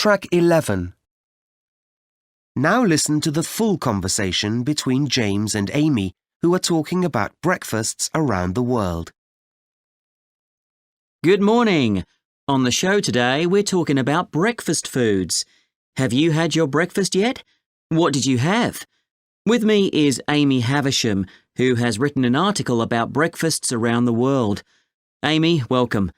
Track 11. Now listen to the full conversation between James and Amy, who are talking about breakfasts around the world. Good morning. On the show today, we're talking about breakfast foods. Have you had your breakfast yet? What did you have? With me is Amy Havisham, who has written an article about breakfasts around the world. Amy, welcome.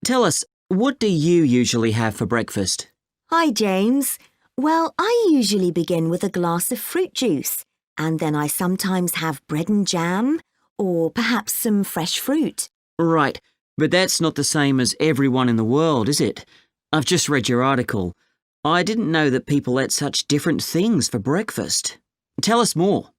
Tell us, what do you usually have for breakfast? Hi, James. Well, I usually begin with a glass of fruit juice, and then I sometimes have bread and jam, or perhaps some fresh fruit. Right, but that's not the same as everyone in the world, is it? I've just read your article. I didn't know that people ate such different things for breakfast. Tell us more.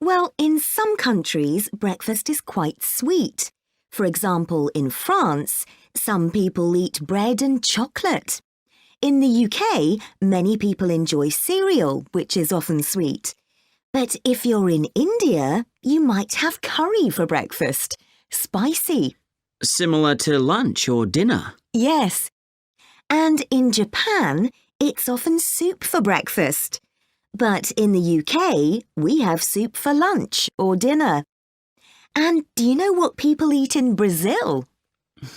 Well, in some countries, breakfast is quite sweet. For example, in France, some people eat bread and chocolate. In the UK, many people enjoy cereal, which is often sweet. But if you're in India, you might have curry for breakfast. Spicy. Similar to lunch or dinner? Yes. And in Japan, it's often soup for breakfast. But in the UK, we have soup for lunch or dinner. And do you know what people eat in Brazil?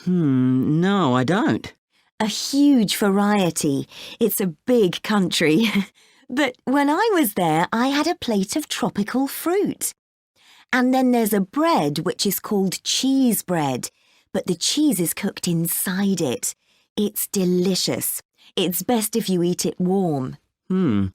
No, I don't. A huge variety. It's a big country. But when I was there, I had a plate of tropical fruit. And then there's a bread which is called cheese bread, but the cheese is cooked inside it. It's delicious. It's best if you eat it warm. And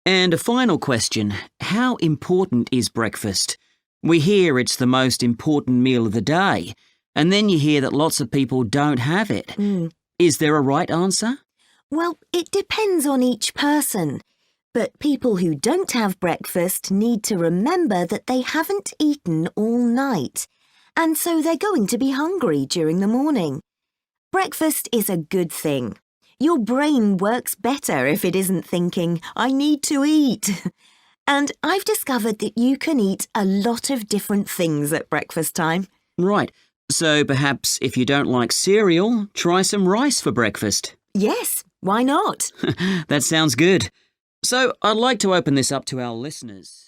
a final question. How important is breakfast? We hear it's the most important meal of the day, and then you hear that lots of people don't have it. Is there a right answer? Well, it depends on each person. But people who don't have breakfast need to remember that they haven't eaten all night, and so they're going to be hungry during the morning. Breakfast is a good thing. Your brain works better if it isn't thinking, I need to eat. And I've discovered that you can eat a lot of different things at breakfast time. Right. So perhaps if you don't like cereal, try some rice for breakfast. Yes, why not? That sounds good. So I'd like to open this up to our listeners.